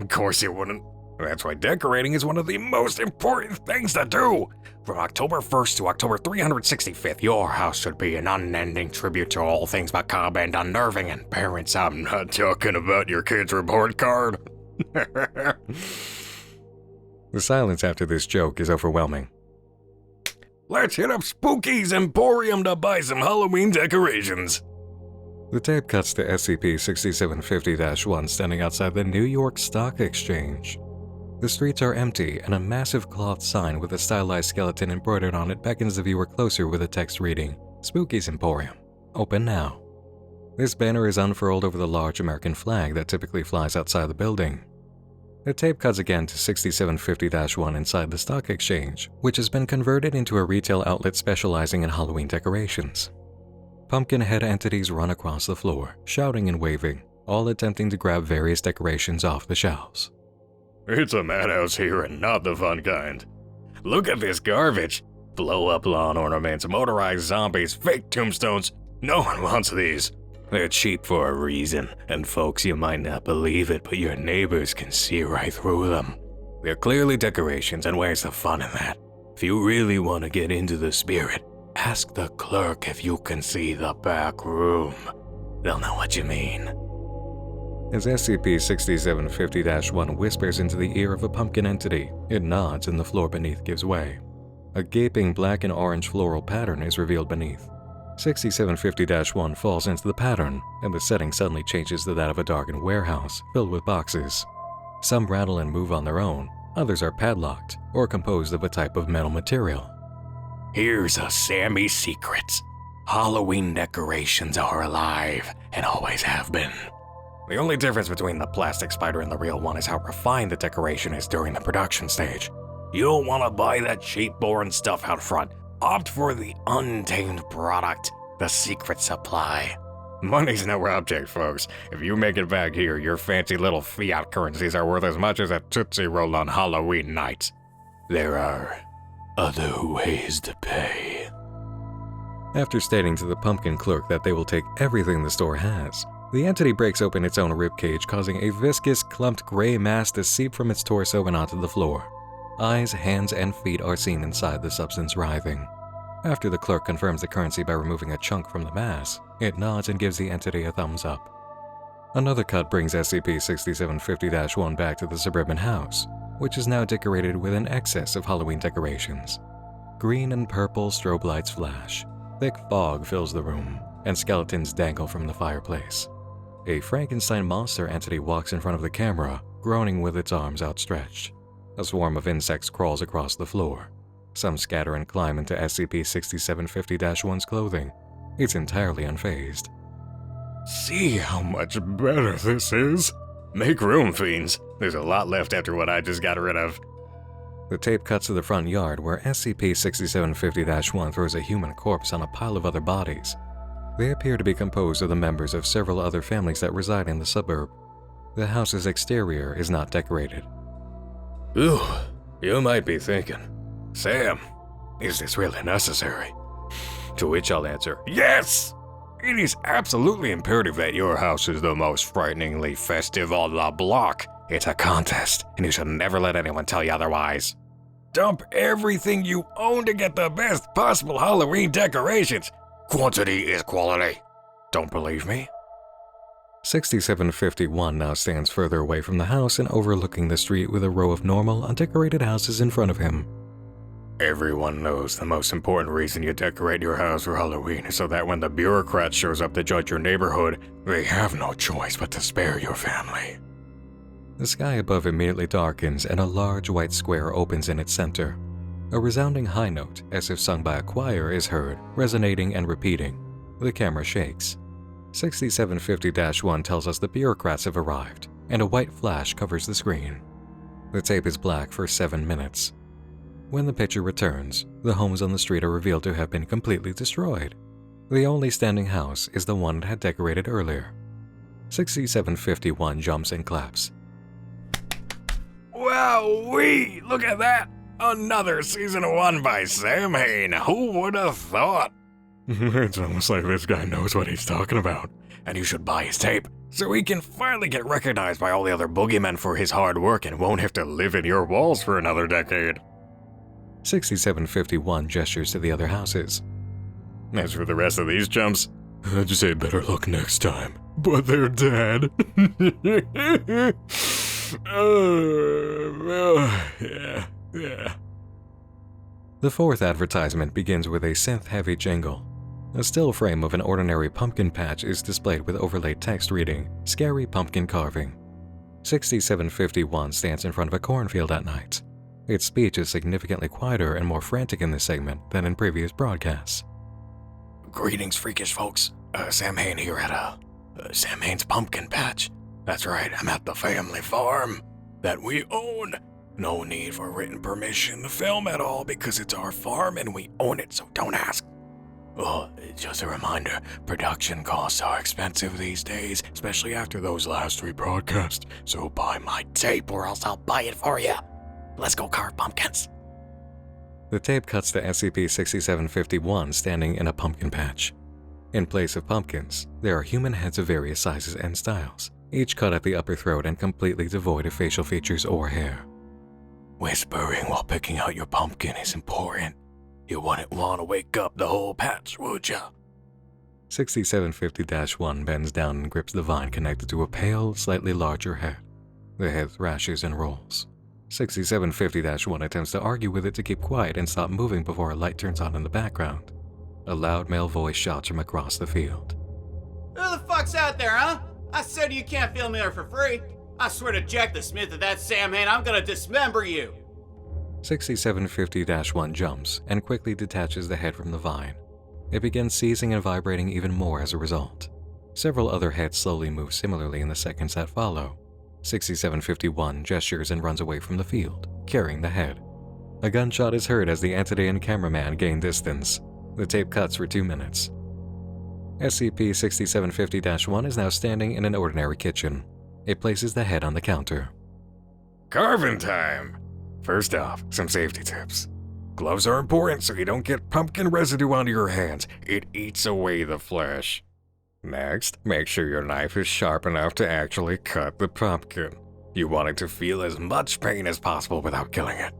Speaker 3: Of course you wouldn't. That's why decorating is one of the most important things to do. From October 1st to October 365th, your house should be an unending tribute to all things macabre and unnerving, and parents, I'm not talking about your kid's report card.
Speaker 1: The silence after this joke is overwhelming.
Speaker 3: Let's hit up Spooky's Emporium to buy some Halloween decorations.
Speaker 1: The tape cuts to SCP-6750-1 standing outside the New York Stock Exchange. The streets are empty, and a massive cloth sign with a stylized skeleton embroidered on it beckons the viewer closer with a text reading, "Spooky's Emporium. Open now." This banner is unfurled over the large American flag that typically flies outside the building. The tape cuts again to 6750-1 inside the Stock Exchange, which has been converted into a retail outlet specializing in Halloween decorations. Pumpkin-head entities run across the floor, shouting and waving, all attempting to grab various decorations off the shelves.
Speaker 3: It's a madhouse here and not the fun kind. Look at this garbage. Blow-up lawn ornaments, motorized zombies, fake tombstones. No one wants these. They're cheap for a reason, and folks, you might not believe it, but your neighbors can see right through them. They're clearly decorations, and where's the fun in that? If you really want to get into the spirit, ask the clerk if you can see the back room. They'll know what you mean.
Speaker 1: As SCP-6750-1 whispers into the ear of a pumpkin entity, it nods and the floor beneath gives way. A gaping black and orange floral pattern is revealed beneath. 6750-1 falls into the pattern, and the setting suddenly changes to that of a darkened warehouse filled with boxes. Some rattle and move on their own, others are padlocked or composed of a type of metal material.
Speaker 3: Here's a Sammy secret. Halloween decorations are alive and always have been. The only difference between the plastic spider and the real one is how refined the decoration is during the production stage. You don't want to buy that cheap, boring stuff out front. Opt for the untamed product, the secret supply. Money's no object, folks. If you make it back here, your fancy little fiat currencies are worth as much as a Tootsie Roll on Halloween night. There are other ways to pay.
Speaker 1: After stating to the pumpkin clerk that they will take everything the store has, the entity breaks open its own ribcage, causing a viscous, clumped gray mass to seep from its torso and onto the floor. Eyes, hands, and feet are seen inside the substance writhing. After the clerk confirms the currency by removing a chunk from the mass, it nods and gives the entity a thumbs up. Another cut brings SCP-6750-1 back to the suburban house, which is now decorated with an excess of Halloween decorations. Green and purple strobe lights flash, thick fog fills the room, and skeletons dangle from the fireplace. A Frankenstein monster entity walks in front of the camera, groaning with its arms outstretched. A swarm of insects crawls across the floor. Some scatter and climb into SCP-6750-1's clothing. It's entirely unfazed.
Speaker 3: See how much better this is? Make room, fiends. There's a lot left after what I just got rid of.
Speaker 1: The tape cuts to the front yard where SCP-6750-1 throws a human corpse on a pile of other bodies. They appear to be composed of the members of several other families that reside in the suburb. The house's exterior is not decorated.
Speaker 3: Ooh, you might be thinking, Sam, is this really necessary? To which I'll answer, yes! It is absolutely imperative that your house is the most frighteningly festive on the block. It's a contest, and you should never let anyone tell you otherwise. Dump everything you own to get the best possible Halloween decorations. Quantity is quality. Don't believe me?
Speaker 1: 6751 now stands further away from the house and overlooking the street with a row of normal, undecorated houses in front of him.
Speaker 3: Everyone knows the most important reason you decorate your house for Halloween is so that when the bureaucrat shows up to judge your neighborhood, they have no choice but to spare your family.
Speaker 1: The sky above immediately darkens and a large white square opens in its center. A resounding high note, as if sung by a choir, is heard, resonating and repeating. The camera shakes. 6750-1 tells us the bureaucrats have arrived, and a white flash covers the screen. The tape is black for 7 minutes. When the picture returns, the homes on the street are revealed to have been completely destroyed. The only standing house is the one it had decorated earlier. 6751 jumps and claps.
Speaker 3: Wowee! Look at that! Another Season 1 by Sam Hain. Who would have thought? It's almost like this guy knows what he's talking about. And you should buy his tape, so he can finally get recognized by all the other boogeymen for his hard work and won't have to live in your walls for another decade.
Speaker 1: 6751 gestures to the other houses.
Speaker 3: As for the rest of these chumps, I'd say better luck next time. But they're dead. Yeah.
Speaker 1: The fourth advertisement begins with a synth-heavy jingle. A still frame of an ordinary pumpkin patch is displayed with overlaid text reading, "Scary Pumpkin Carving." 6751 stands in front of a cornfield at night. Its speech is significantly quieter and more frantic in this segment than in previous broadcasts.
Speaker 3: Greetings, freakish folks. Sam Hain here at Sam Hain's Pumpkin Patch. That's right, I'm at the family farm that we own. No need for written permission to film at all because it's our farm and we own it, so don't ask. Oh, just a reminder, production costs are expensive these days, especially after those last 3 broadcasts, so buy my tape or else I'll buy it for you. Let's go carve pumpkins.
Speaker 1: The tape cuts to SCP-6751 standing in a pumpkin patch. In place of pumpkins, there are human heads of various sizes and styles, each cut at the upper throat and completely devoid of facial features or hair.
Speaker 3: Whispering while picking out your pumpkin is important. You wouldn't want to wake up the whole patch, would ya?
Speaker 1: 6750-1 bends down and grips the vine connected to a pale, slightly larger head. The head thrashes and rolls. 6750-1 attempts to argue with it to keep quiet and stop moving before a light turns on in the background. A loud male voice shouts from across the field.
Speaker 5: Who the fuck's out there, huh? I said you can't film there for free. I swear to Jack the Smith that that's Sam Hain, I'm gonna dismember you.
Speaker 1: 6750-1 jumps and quickly detaches the head from the vine. It begins seizing and vibrating even more as a result. Several other heads slowly move similarly in the seconds that follow. 6751 gestures and runs away from the field, carrying the head. A gunshot is heard as the entity and cameraman gain distance. The tape cuts for 2 minutes. SCP-6750-1 is now standing in an ordinary kitchen. It places the head on the counter.
Speaker 3: Carving time! First off, some safety tips. Gloves are important so you don't get pumpkin residue onto your hands. It eats away the flesh. Next, make sure your knife is sharp enough to actually cut the pumpkin. You want it to feel as much pain as possible without killing it.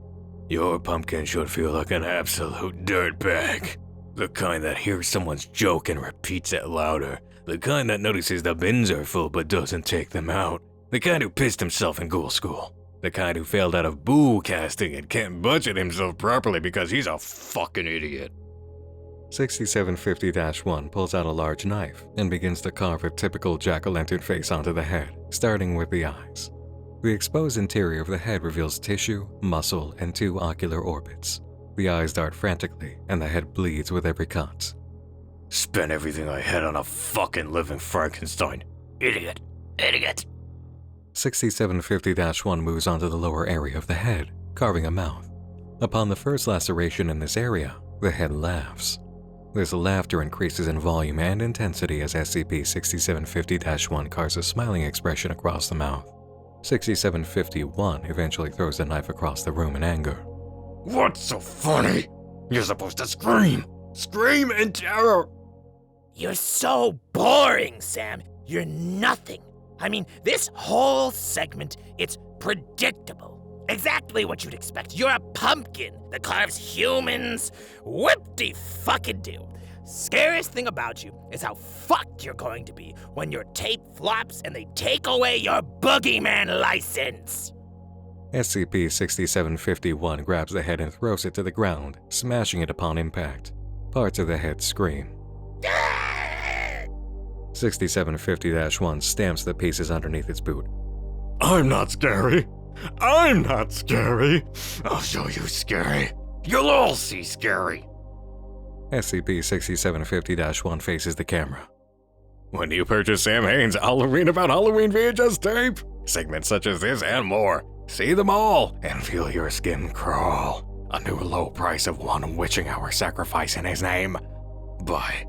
Speaker 3: Your pumpkin should feel like an absolute dirtbag. The kind that hears someone's joke and repeats it louder. The kind that notices the bins are full but doesn't take them out. The kind who pissed himself in ghoul school. The kind who failed out of boo casting and can't budget himself properly because he's a fucking idiot.
Speaker 1: 6750-1 pulls out a large knife and begins to carve a typical jack-o'-lantern face onto the head, starting with the eyes. The exposed interior of the head reveals tissue, muscle, and 2 ocular orbits. The eyes dart frantically, and the head bleeds with every cut.
Speaker 3: Spent everything I had on a fucking living Frankenstein. Idiot. Idiot.
Speaker 1: 6750-1 moves onto the lower area of the head, carving a mouth. Upon the first laceration in this area, the head laughs. This laughter increases in volume and intensity as SCP-6750-1 carves a smiling expression across the mouth. 6751 eventually throws the knife across the room in anger.
Speaker 3: What's so funny? You're supposed to scream. Scream in terror.
Speaker 6: You're so boring, Sam. You're nothing. I mean, this whole segment, it's predictable. Exactly what you'd expect. You're a pumpkin that carves humans. Whip-de-fucking-do. Scariest thing about you is how fucked you're going to be when your tape flops and they take away your boogeyman license.
Speaker 1: SCP-6751 grabs the head and throws it to the ground, smashing it upon impact. Parts of the head scream. 6750-1 stamps the pieces underneath its boot.
Speaker 3: I'm not scary. I'm not scary. I'll show you scary. You'll all see scary.
Speaker 1: SCP-6750-1 faces the camera.
Speaker 3: When you purchase Sam Hain's Halloween About Halloween VHS tape, segments such as this and more, see them all and feel your skin crawl. A new low price of 1 witching hour sacrifice in his name. Buy.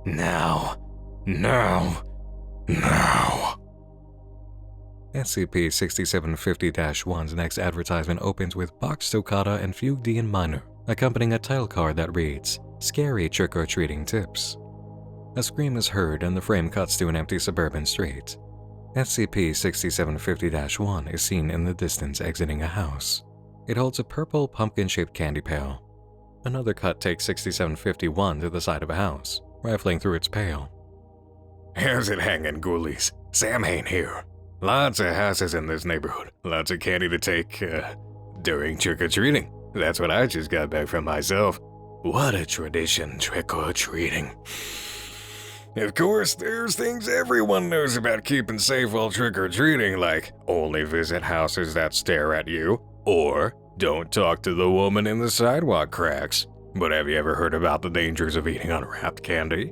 Speaker 3: Now.
Speaker 1: SCP-6750-1's next advertisement opens with Box Toccata and Fugue D in minor, accompanying a title card that reads, Scary Trick-or-Treating Tips. A scream is heard and the frame cuts to an empty suburban street. SCP-6750-1 is seen in the distance exiting a house. It holds a purple pumpkin-shaped candy pail. Another cut takes 6751 to the side of a house, rifling through its pail.
Speaker 3: How's it hanging, ghoulies? Sam Hain here. Lots of houses in this neighborhood. Lots of candy to take, during trick-or-treating. That's what I just got back from myself. What a tradition, trick-or-treating. Of course, there's things everyone knows about keeping safe while trick-or-treating, like only visit houses that stare at you, or don't talk to the woman in the sidewalk cracks. But have you ever heard about the dangers of eating unwrapped candy?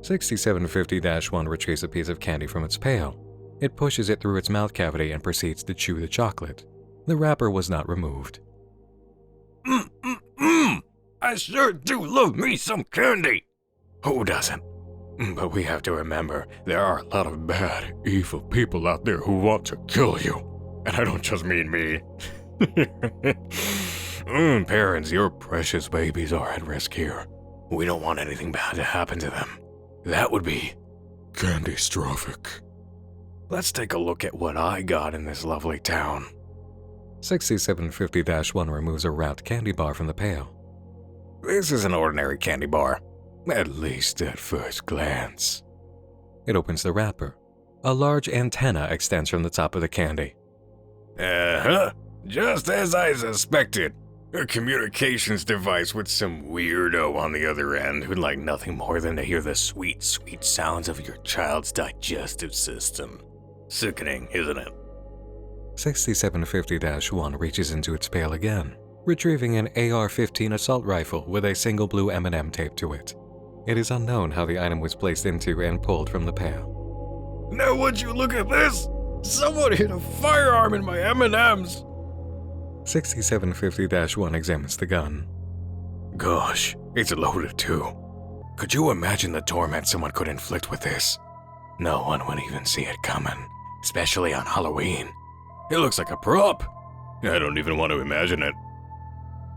Speaker 1: 6750-1 retrieves a piece of candy from its pail. It pushes it through its mouth cavity and proceeds to chew the chocolate. The wrapper was not removed.
Speaker 3: I sure do love me some candy! Who doesn't? But we have to remember, there are a lot of bad, evil people out there who want to kill you. And I don't just mean me. Parents, your precious babies are at risk here. We don't want anything bad to happen to them. That would be catastrophic. Let's take a look at what I got in this lovely town.
Speaker 1: 6750-1 removes a wrapped candy bar from the pail.
Speaker 3: This is an ordinary candy bar. At least at first glance.
Speaker 1: It opens the wrapper. A large antenna extends from the top of the candy.
Speaker 3: Just as I suspected. A communications device with some weirdo on the other end who'd like nothing more than to hear the sweet, sweet sounds of your child's digestive system. Sickening, isn't it?
Speaker 1: 6750-1 reaches into its pail again, retrieving an AR-15 assault rifle with a single blue M&M taped to it. It is unknown how the item was placed into and pulled from the pail.
Speaker 3: Now would you look at this? Someone hid a firearm in my M&Ms.
Speaker 1: 6750-1 examines the gun.
Speaker 3: Gosh, it's loaded too. Could you imagine the torment someone could inflict with this? No one would even see it coming, especially on Halloween. It looks like a prop. I don't even want to imagine it.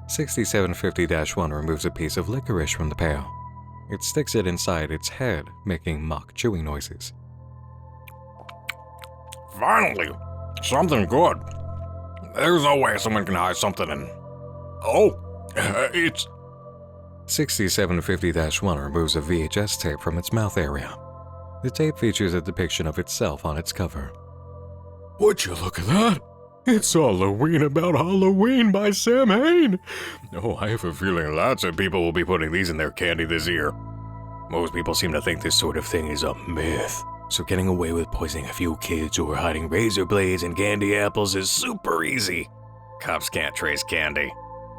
Speaker 1: 6750-1 removes a piece of licorice from the pail. It sticks it inside its head, making mock chewing noises.
Speaker 3: Finally, something good. There's no way someone can hide something in... Oh, it's...
Speaker 1: 6750-1 removes a VHS tape from its mouth area. The tape features a depiction of itself on its cover.
Speaker 3: Would you look at that? It's Halloween About Halloween by Sam Hain. Oh, I have a feeling lots of people will be putting these in their candy this year. Most people seem to think this sort of thing is a myth, so getting away with poisoning a few kids or hiding razor blades and candy apples is super easy. Cops can't trace candy.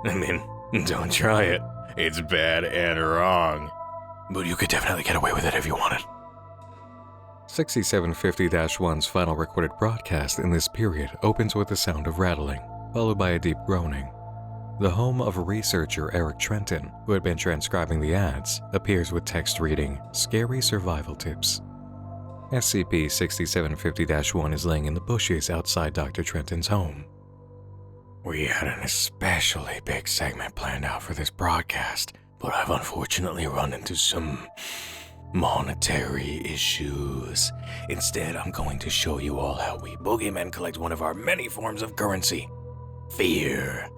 Speaker 3: I mean, don't try it. It's bad and wrong. But you could definitely get away with it if you wanted.
Speaker 1: 6750-1's final recorded broadcast in this period opens with the sound of rattling, followed by a deep groaning. The home of researcher Eric Trenton, who had been transcribing the ads, appears with text reading, "Scary Survival Tips." SCP-6750-1 is laying in the bushes outside Dr. Trenton's home.
Speaker 3: We had an especially big segment planned out for this broadcast, but I've unfortunately run into some monetary issues. Instead, I'm going to show you all how we boogeymen collect one of our many forms of currency: fear.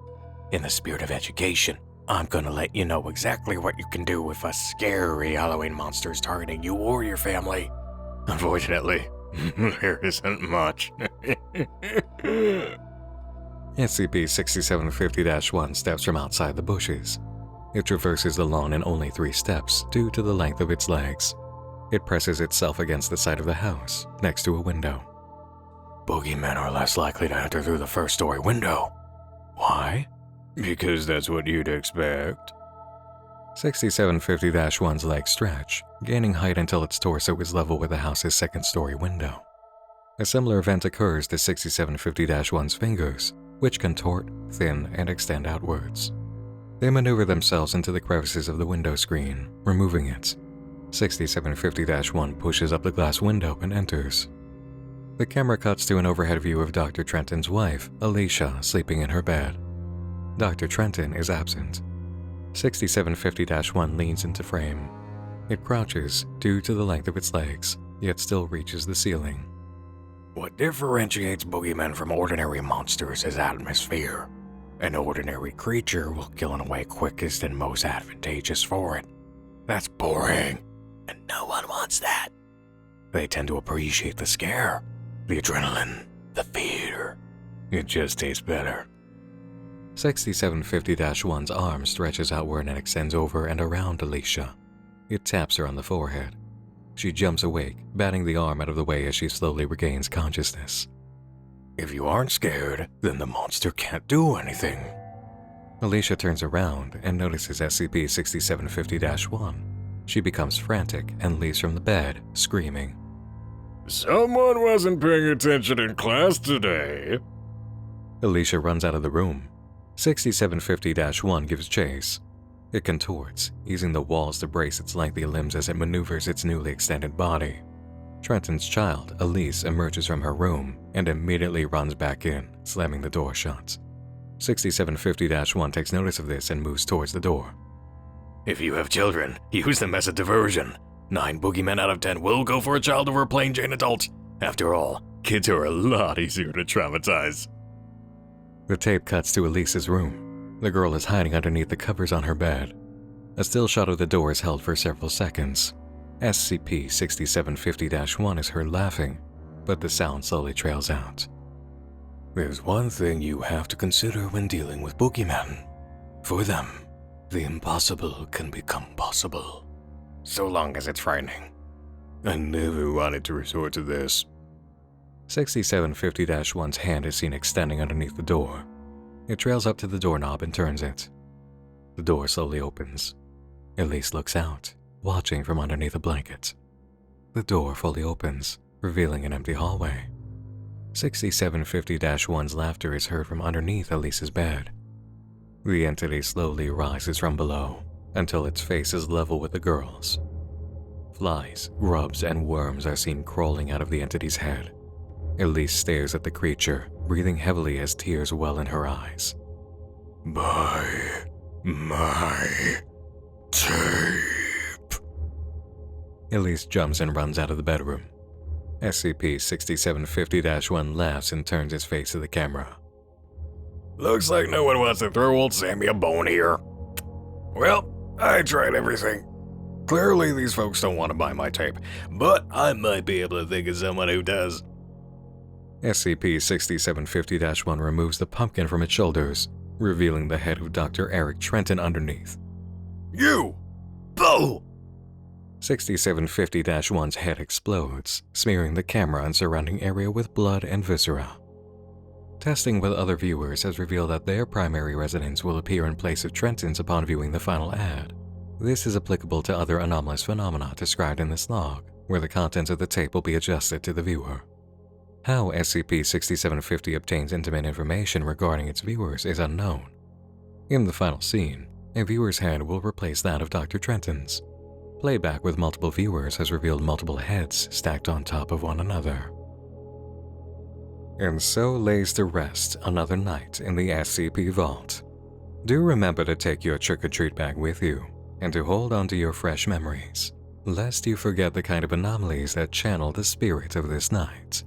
Speaker 3: In the spirit of education, I'm gonna let you know exactly what you can do if a scary Halloween monster is targeting you or your family. Unfortunately, there isn't much.
Speaker 1: SCP-6750-1 steps from outside the bushes. It traverses the lawn in only 3 steps due to the length of its legs. It presses itself against the side of the house, next to a window.
Speaker 3: Boogeymen are less likely to enter through the first-story window. Why? Because that's what you'd expect.
Speaker 1: 6750-1's legs stretch, gaining height until its torso is level with the house's second-story window. A similar event occurs to 6750-1's fingers, which contort, thin, and extend outwards. They maneuver themselves into the crevices of the window screen, removing it. 6750-1 pushes up the glass window and enters. The camera cuts to an overhead view of Dr. Trenton's wife, Alicia, sleeping in her bed. Dr. Trenton is absent. 6750-1 leans into frame. It crouches due to the length of its legs, yet still reaches the ceiling.
Speaker 3: What differentiates boogeymen from ordinary monsters is atmosphere. An ordinary creature will kill in a way quickest and most advantageous for it. That's boring, and no one wants that. They tend to appreciate the scare, the adrenaline, the fear. It just tastes better.
Speaker 1: 6750-1's arm stretches outward and extends over and around Alicia. It taps her on the forehead. She jumps awake, batting the arm out of the way as she slowly regains consciousness.
Speaker 3: If you aren't scared, then the monster can't do anything.
Speaker 1: Alicia turns around and notices SCP-6750-1. She becomes frantic and leaves from the bed, screaming.
Speaker 3: Someone wasn't paying attention in class today.
Speaker 1: Alicia runs out of the room. 6750-1 gives chase. It contorts, using the walls to brace its lengthy limbs as it maneuvers its newly extended body. Trenton's child, Elise, emerges from her room and immediately runs back in, slamming the door shut. 6750-1 takes notice of this and moves towards the door.
Speaker 3: If you have children, use them as a diversion. 9 boogeymen out of 10 will go for a child over a plain Jane adult. After all, kids are a lot easier to traumatize.
Speaker 1: The tape cuts to Elise's room. The girl is hiding underneath the covers on her bed. A still shot of the door is held for several seconds. SCP-6750-1 is heard laughing, but the sound slowly trails out.
Speaker 3: There's one thing you have to consider when dealing with boogeymen. For them, the impossible can become possible. So long as it's frightening. I never wanted to resort to this.
Speaker 1: 6750-1's hand is seen extending underneath the door. It trails up to the doorknob and turns it. The door slowly opens. Elise looks out, watching from underneath a blanket. The door fully opens, revealing an empty hallway. 6750-1's laughter is heard from underneath Elise's bed. The entity slowly rises from below until its face is level with the girl's. Flies, grubs, and worms are seen crawling out of the entity's head. Elise stares at the creature, breathing heavily as tears well in her eyes.
Speaker 3: Buy my tape.
Speaker 1: Elise jumps and runs out of the bedroom. SCP-6750-1 laughs and turns his face to the camera.
Speaker 3: Looks like no one wants to throw old Sammy a bone here. Well, I tried everything. Clearly these folks don't want to buy my tape, but I might be able to think of someone who does.
Speaker 1: SCP-6750-1 removes the pumpkin from its shoulders, revealing the head of Dr. Eric Trenton underneath.
Speaker 3: You! Boo!
Speaker 1: 6750-1's head explodes, smearing the camera and surrounding area with blood and viscera. Testing with other viewers has revealed that their primary residence will appear in place of Trenton's upon viewing the final ad. This is applicable to other anomalous phenomena described in this log, where the contents of the tape will be adjusted to the viewer. How SCP-6750 obtains intimate information regarding its viewers is unknown. In the final scene, a viewer's head will replace that of Dr. Trenton's. Playback with multiple viewers has revealed multiple heads stacked on top of one another. And so lays to rest another night in the SCP Vault. Do remember to take your trick-or-treat bag with you, and to hold on to your fresh memories, lest you forget the kind of anomalies that channel the spirit of this night.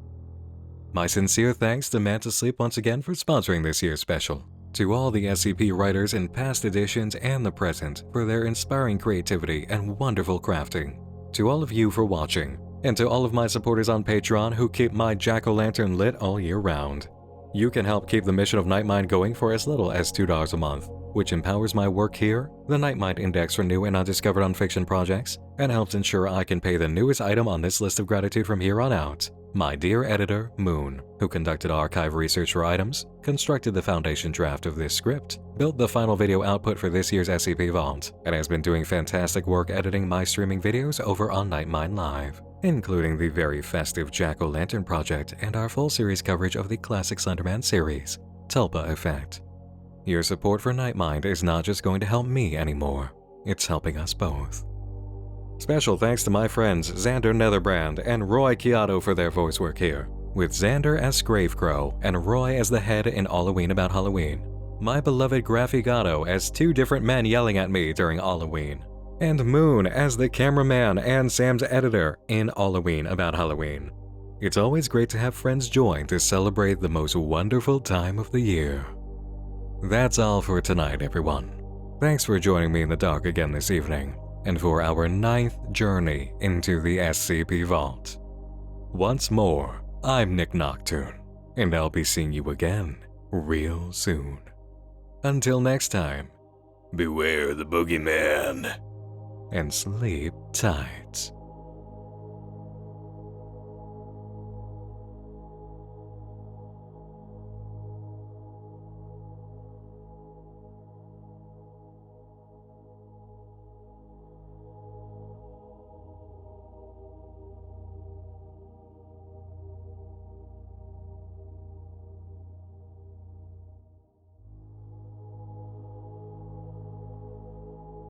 Speaker 1: My sincere thanks to Mantis Sleep once again for sponsoring this year's special, to all the SCP writers in past editions and the present for their inspiring creativity and wonderful crafting, to all of you for watching, and to all of my supporters on Patreon who keep my jack-o'-lantern lit all year round. You can help keep the mission of Nightmind going for as little as $2 a month, which empowers my work here, the Nightmind Index for new and undiscovered nonfiction projects, and helps ensure I can pay the newest item on this list of gratitude from here on out. My dear editor, Moone, who conducted archive research for items, constructed the foundation draft of this script, built the final video output for this year's SCP Vault, and has been doing fantastic work editing my streaming videos over on Nightmind Live, including the very festive Jack-O-Lantern project and our full series coverage of the classic Slenderman series, Tulpa Effect. Your support for Nightmind is not just going to help me anymore, it's helping us both. Special thanks to my friends Zander Netherbrand and Roy Chiato for their voice work here, with Zander as Gravecrow and Roy as the head in Halloween About Halloween. My beloved Graphi Gato as two different men yelling at me during Halloween, and Moone as the cameraman and Sam's editor in Halloween About Halloween. It's always great to have friends join to celebrate the most wonderful time of the year. That's all for tonight, everyone. Thanks for joining me in the dark again this evening, and for our 9th journey into the SCP Vault. Once more, I'm Nick Nocturne, and I'll be seeing you again real soon. Until next time,
Speaker 3: Beware the boogeyman.
Speaker 1: and sleep tight.